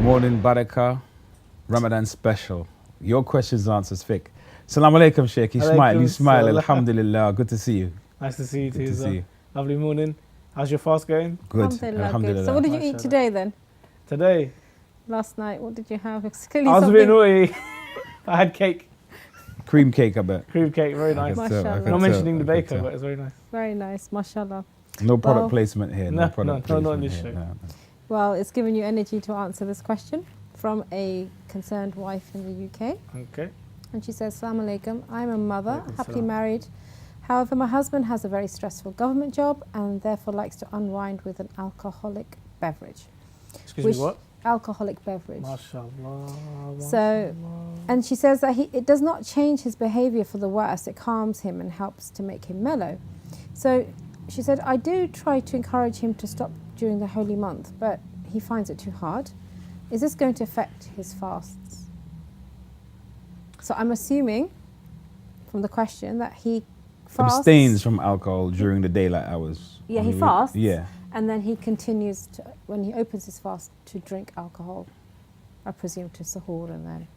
Morning Baraka, Ramadan special. Your questions, answers, Fiqh. Assalamu alaikum, Sheikh. You smile, alhamdulillah. Good to see you. Nice to see you Good too. to see you. Lovely morning. How's your fast going? Good, Alhamdulillah. So what did you eat today then? Today? Last night, what did you have? I was a bit naughty. I had cake. Cream cake, I bet. Cream cake, very nice. Not mentioning the baker, but it's very nice. Very nice, mashallah. No product placement here. No, product not placement in this here. show. No. Well, it's given you energy to answer this question from a concerned wife in the UK. Okay. And she says, Assalamu alaikum, I'm a mother, Alaikum happily salam. married. However, my husband has a very stressful government job and therefore likes to unwind with an alcoholic beverage. Excuse me, what? Alcoholic beverage. MashaAllah. So, and she says that it does not change his behaviour for the worse, it calms him and helps to make him mellow. So she said, I do try to encourage him to stop during the holy month, but he finds it too hard. Is this going to affect his fasts? So I'm assuming from the question that he fasts. Abstains from alcohol during the daylight hours. Yeah, he fasts. Yeah. And then he continues to, when he opens his fast, to drink alcohol, I presume to suhoor and then.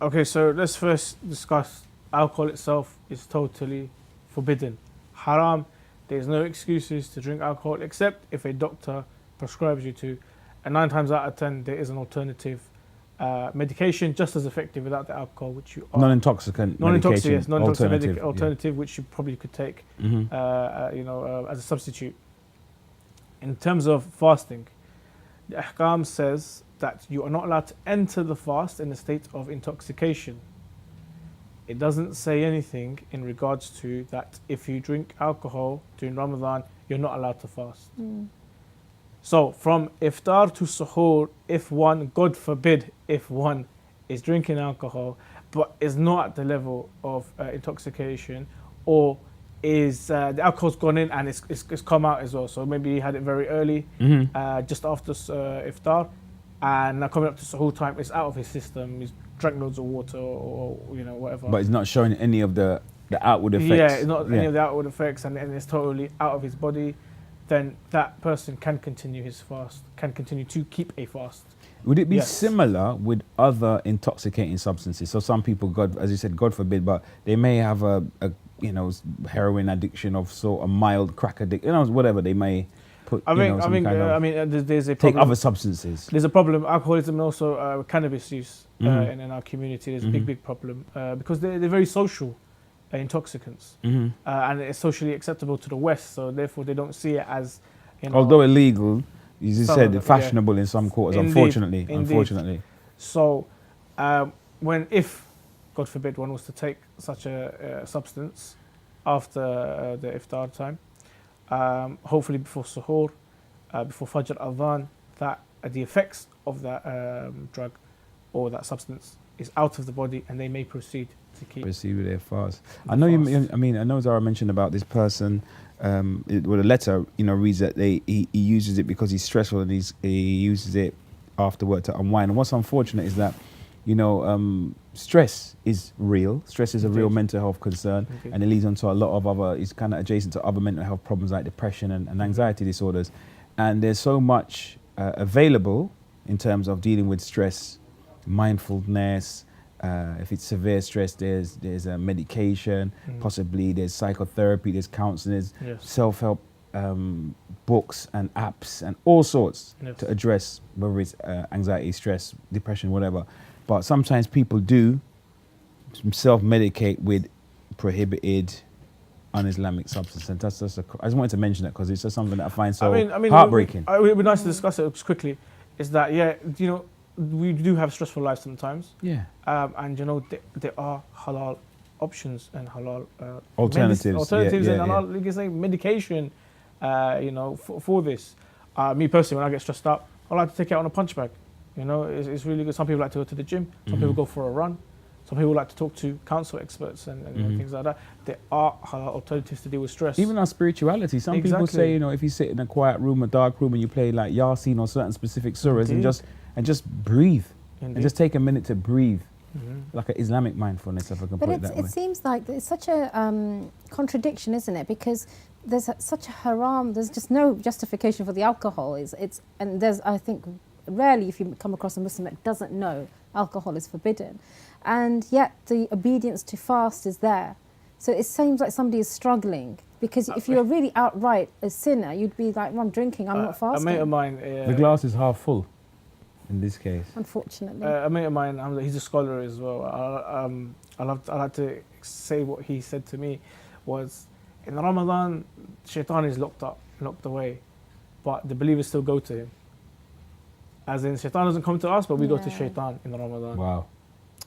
Okay, so let's first discuss alcohol itself is totally forbidden. Haram, there's no excuses to drink alcohol except if a doctor prescribes you to. And 9 times out of 10, there is an alternative medication just as effective without the alcohol, which you are. Non-intoxicant medication. Yes, non-intoxicant alternative, yeah. which you probably could take, as a substitute. In terms of fasting, the Ahkam says that you are not allowed to enter the fast in a state of intoxication. It doesn't say anything in regards to that if you drink alcohol during Ramadan, you're not allowed to fast. So from iftar to suhoor, if one, God forbid, if one is drinking alcohol, but is not at the level of intoxication, or is the alcohol's gone in and it's come out as well. So maybe he had it very early, just after iftar, and now coming up to suhoor time, it's out of his system. He's drank loads of water or whatever. But it's not showing any of the outward effects. Yeah, it's not any of the outward effects, and it's totally out of his body. Then that person can continue his fast, can continue to keep a fast. Would it be Yes. similar with other intoxicating substances? So some people, God, as you said, God forbid, but they may have a heroin addiction of sort of mild crack addiction, whatever they may put. There's a problem. Take other substances. There's a problem. Alcoholism and also cannabis use in our community. There's a big problem because they're very social intoxicants, and it's socially acceptable to the West. So therefore, they don't see it as, although illegal, you just said them, fashionable in some quarters. Indeed. Unfortunately. So if God forbid one was to take such a substance after the iftar time, hopefully before suhoor, before Fajr Adhan, that the effects of that drug or that substance is out of the body, and they may proceed with their fast. I know Zahra mentioned about this person. The letter, reads that he uses it because he's stressful and he uses it after work to unwind. And what's unfortunate is that, stress is real. Stress is a real mental health concern, and it leads on to a lot of other. It's kind of adjacent to other mental health problems like depression and anxiety disorders. And there's so much available in terms of dealing with stress, mindfulness. If it's severe stress, there's a medication, possibly there's psychotherapy, there's counseling, there's self-help books and apps and all sorts to address whether it's anxiety, stress, depression, whatever. But sometimes people do self-medicate with prohibited un-Islamic substance. And that's just I just wanted to mention that because it's just something that I find so heartbreaking. It would be nice to discuss it quickly. Is that, we do have stressful lives sometimes. Yeah. And there are halal options and halal alternatives and halal, you can say, medication. For this. Me personally, when I get stressed out, I like to take it out on a punch bag. It's really good. Some people like to go to the gym. Some people go for a run. Some people like to talk to counsel experts and things like that. There are halal alternatives to deal with stress. Even our spirituality. Some people say, if you sit in a quiet room, a dark room, and you play like Yasin or certain specific surahs and just breathe. And just take a minute to breathe. Like an Islamic mindfulness, if I can put it that way. But it seems like it's such a contradiction, isn't it? Because there's such a haram, there's just no justification for the alcohol. And there's, I think, rarely if you come across a Muslim that doesn't know alcohol is forbidden. And yet the obedience to fast is there. So it seems like somebody is struggling, because if you're really outright a sinner, you'd be like, well, I'm drinking, I'm not fasting. A mate of mine... the glass is half full in this case. Unfortunately. A mate of mine, he's a scholar as well. I like to say what he said to me was, in Ramadan, shaitan is locked away, but the believers still go to him. As in, shaitan doesn't come to us, but we go to shaitan in Ramadan. Wow.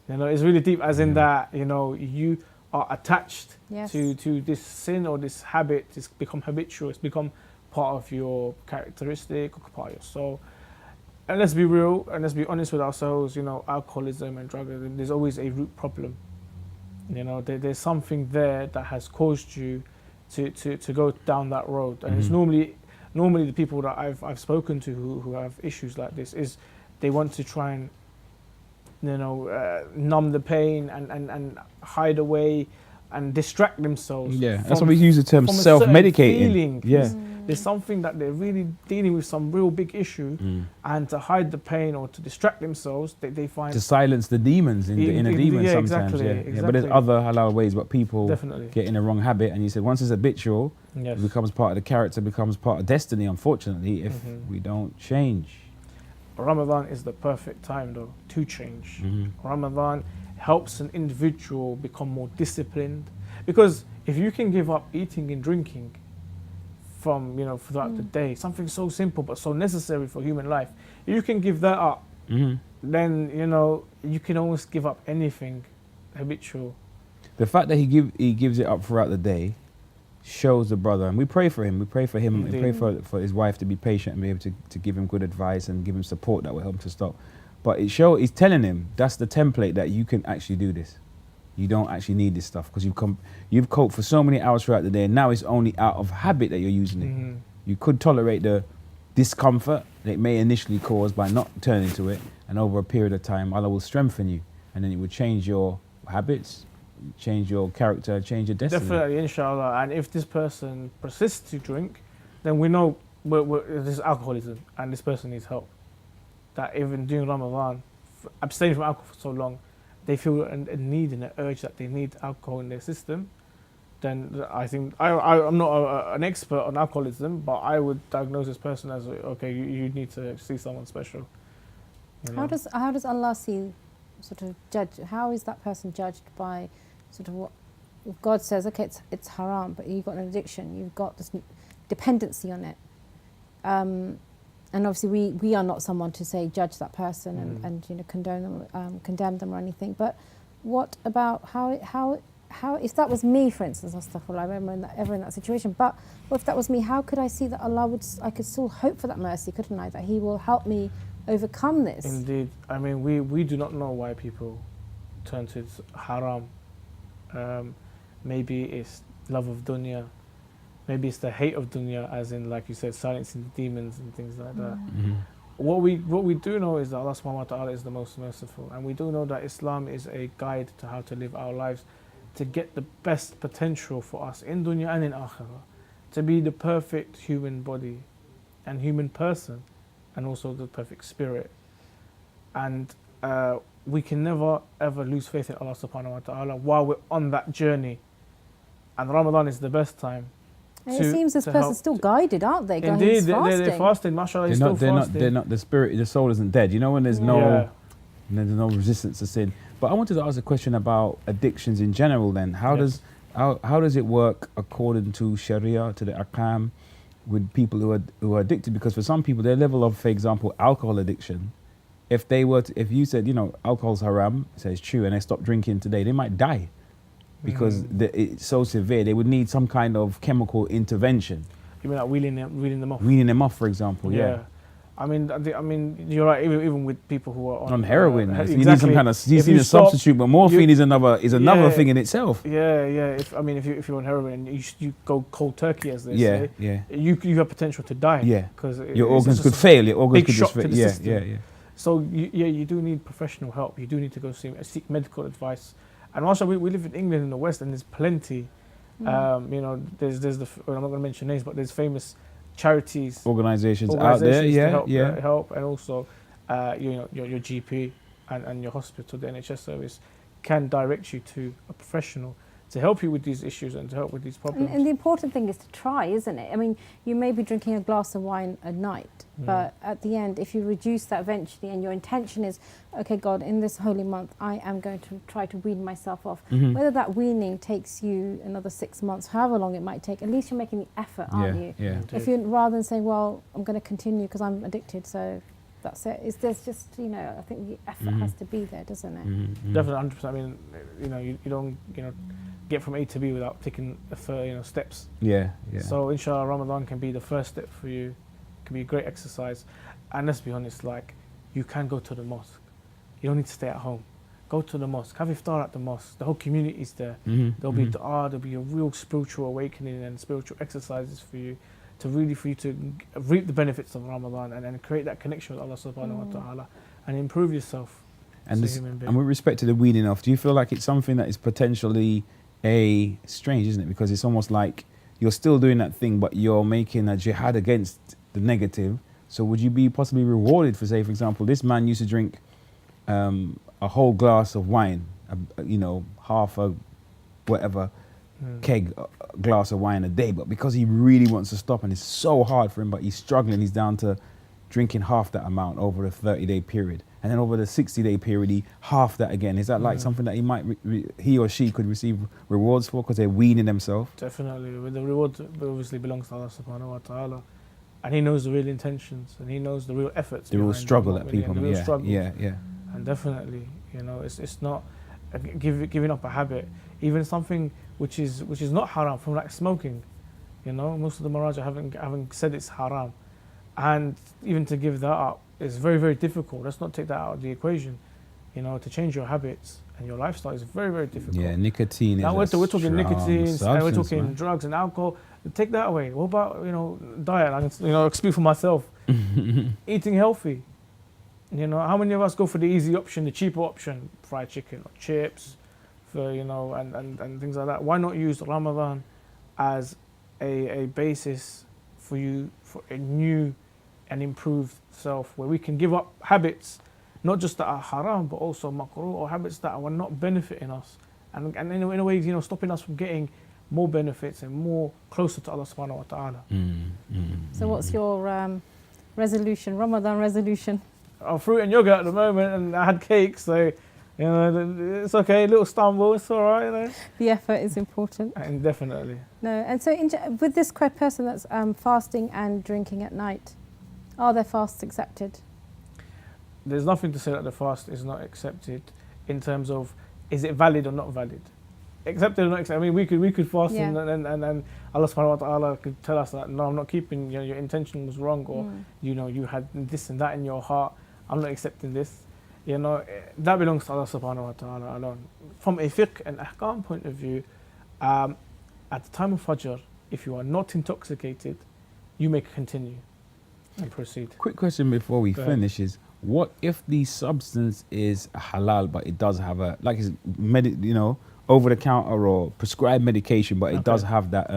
You know, it's really deep, as in that, you know, you are attached to this sin or this habit. It's become habitual. It's become part of your characteristic, or part of your soul. And let's be real, and let's be honest with ourselves, you know, alcoholism and drugism, there's always a root problem. You know, there's something there that has caused you to go down that road. And it's normally the people that I've spoken to who have issues like this, is they want to try and, you know, numb the pain and hide away and distract themselves. Yeah, that's why we use the term self-medicating. Yeah. There's something that they're really dealing with, some real big issue, and to hide the pain or to distract themselves, they find... To silence the demons in a demon sometimes. Exactly. But there's other halal ways, but people Definitely. get in a wrong habit. And you said once it's habitual, it becomes part of the character, becomes part of destiny, unfortunately, if we don't change. Ramadan is the perfect time, though, to change. Ramadan helps an individual become more disciplined. Because if you can give up eating and drinking from, you know, throughout the day, something so simple but so necessary for human life, if you can give that up, then, you know, you can almost give up anything habitual. The fact that he gives it up throughout the day shows the brother, and we pray for him. We pray for him. Indeed. We pray for his wife to be patient and be able to give him good advice and give him support that will help him to stop. But he's telling him that's the template that you can actually do this. You don't actually need this stuff because you've coped for so many hours throughout the day, and now it's only out of habit that you're using it. You could tolerate the discomfort that it may initially cause by not turning to it, and over a period of time, Allah will strengthen you, and then it will change your habits, change your character, change your destiny. Definitely, inshallah. And if this person persists to drink, then we know this is alcoholism, and this person needs help. That even during Ramadan, abstaining from alcohol for so long, they feel a need and an urge that they need alcohol in their system, then I think, I'm not an expert on alcoholism, but I would diagnose this person as, okay, you need to see someone special. You know? How does Allah see, sort of judge, how is that person judged by sort of what, if God says, okay, it's haram, but you've got an addiction, you've got this dependency on it. And obviously we are not someone to say judge that person and you know, condemn them or anything. But what about how if that was me, for instance, astaghfirullah, I remember ever in that situation. But if that was me, how could I see that I could still hope for that mercy, couldn't I? That He will help me overcome this. Indeed. I mean, we do not know why people turn to haram. Maybe it's love of dunya. Maybe it's the hate of dunya, as in, like you said, silencing the demons and things like that. What we do know is that Allah subhanahu wa ta'ala is the most merciful. And we do know that Islam is a guide to how to live our lives, to get the best potential for us in dunya and in akhirah, to be the perfect human body and human person, and also the perfect spirit. And we can never ever lose faith in Allah subhanahu wa ta'ala while we're on that journey. And Ramadan is the best time. It seems this person's still guided, aren't they? Indeed, they're fasting. MashaAllah, he's still fasting. They're not. The spirit, the soul isn't dead. You know, when there's no resistance to sin. But I wanted to ask a question about addictions in general. Then, how does it work according to Sharia, to the Ahkam, with people who are addicted? Because for some people, their level of, for example, alcohol addiction, if you said, you know, alcohol's haram, so it's true, and they stop drinking today, they might die. Because it's so severe, they would need some kind of chemical intervention. You mean like weaning them off? Weaning them off, for example, yeah. I mean, you're right. Even with people who are on heroin, exactly. you need some kind of a substitute, but morphine is another thing in itself. Yeah. If you're on heroin and you go cold turkey, as they say, you have potential to die. Yeah, because your organs could fail. Your organs could just fail. Yeah. So you do need professional help. You do need to go seek medical advice. And also, we live in England in the West, and there's plenty. You know, there's I'm not going to mention names, but there's famous charities, organizations out there, to help, and also your GP and your hospital, the NHS service, can direct you to a professional to help you with these issues and to help with these problems. And the important thing is to try, isn't it? I mean, you may be drinking a glass of wine a night, but at the end, if you reduce that eventually and your intention is, okay, God, in this holy month, I am going to try to wean myself off. Whether that weaning takes you another 6 months, however long it might take, at least you're making the effort, aren't you? Yeah. If you, rather than saying, well, I'm going to continue because I'm addicted, so that's it. There's just, I think the effort has to be there, doesn't it? Definitely, 100%. I mean, you don't, get from A to B without taking steps. Yeah. So inshallah, Ramadan can be the first step for you. It can be a great exercise. And let's be honest, like, you can go to the mosque. You don't need to stay at home. Go to the mosque. Have iftar at the mosque. The whole community is there. There'll be dua, there'll be a real spiritual awakening and spiritual exercises for you to reap the benefits of Ramadan and create that connection with Allah subhanahu wa ta'ala and improve yourself as a human being. And with respect to the weaning off, do you feel like it's something that is potentially strange, isn't it? Because it's almost like you're still doing that thing, but you're making a jihad against the negative. So would you be possibly rewarded for, say, for example, this man used to drink a whole glass of wine, half a whatever keg glass of wine a day, but because he really wants to stop and it's so hard for him, but he's struggling, he's down to drinking half that amount over a 30-day period. And then over the 60-day period, he half that again. Is that like something that he might, he or she could receive rewards for because they're weaning themselves? Definitely. The reward obviously belongs to Allah subhanahu wa ta'ala. And he knows the real intentions and he knows the real efforts. The real struggle that people make. Yeah. And definitely, it's not giving up a habit. Even something which is not haram, from like smoking. Most of the Maraja haven't said it's haram. And even to give that up is very, very difficult. Let's not take that out of the equation. To change your habits and your lifestyle is very, very difficult. Yeah, nicotine now is we're talking nicotine, and we're talking man. drugs and alcohol. Take that away. What about, diet? I can, speak for myself. Eating healthy. How many of us go for the easy option, the cheaper option, fried chicken or chips, and things like that? Why not use Ramadan as a basis for you for a new and improved self, where we can give up habits, not just that are haram, but also makruh, or habits that are not benefiting us, and in a way, stopping us from getting more benefits and more closer to Allah subhanahu wa ta'ala. So what's your resolution, Ramadan resolution? Fruit and yogurt at the moment, and I had cake, so it's okay. A little stumble, it's all right. The effort is important. And definitely. No, and so with this person that's fasting and drinking at night, are their fasts accepted? There's nothing to say that the fast is not accepted in terms of is it valid or not valid. Accepted or not accepted. I mean, we could fast and Allah subhanahu wa ta'ala could tell us that no, I'm not keeping, your intention was wrong, or you had this and that in your heart. I'm not accepting this. That belongs to Allah subhanahu wa ta'ala alone. From a fiqh and ahkam point of view, at the time of Fajr, if you are not intoxicated, you may continue and proceed. Quick question before we finish is, what if the substance is halal, but it does have a, like, it's over the counter or prescribed medication, but it does have that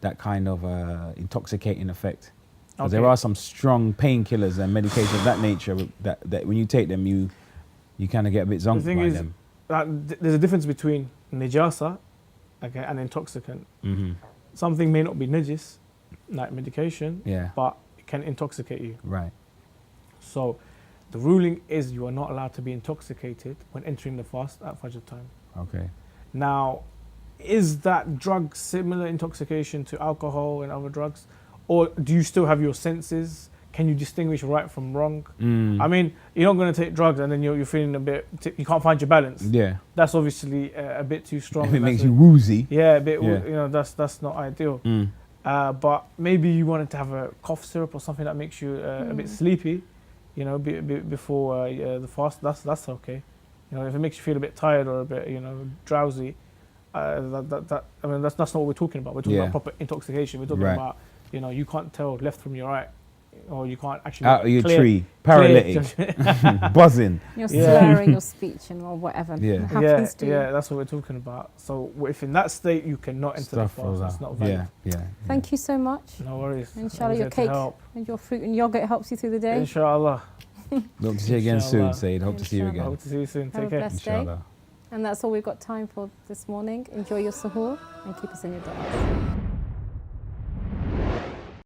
that kind of intoxicating effect? Because there are some strong painkillers and medications of that nature that when you take them, you kind of get a bit zonked by them. There's a difference between najasa, and intoxicant. Something may not be najis, like medication, but it can intoxicate you. Right. So the ruling is you are not allowed to be intoxicated when entering the fast at Fajr time. Okay. Now, is that drug similar intoxication to alcohol and other drugs? Or do you still have your senses? Can you distinguish right from wrong? I mean, you're not going to take drugs and then you're feeling a bit, you can't find your balance. Yeah. That's obviously a bit too strong. If it makes you woozy. Yeah, a bit, that's not ideal. But maybe you wanted to have a cough syrup or something that makes you a bit sleepy, before the fast, that's okay. If it makes you feel a bit tired or a bit, drowsy, I mean, that's not what we're talking about. We're talking about proper intoxication. We're talking about, you can't tell left from your right, or you can't actually out of your tree, paralytic, buzzing. You're slurring your speech or whatever happens to you. Yeah, that's what we're talking about. So if in that state you cannot enter the fast, that's not valid. Thank you so much. No worries. Inshallah, your cake and your fruit and yogurt helps you through the day. Inshallah. Hope to see you again soon, Inshallah. Saeed. Hope to see you Inshallah. again. Hope to see you soon. Have Take a care. blessed day. Inshallah. And that's all we've got time for this morning. Enjoy your suhoor and keep us in your du'as.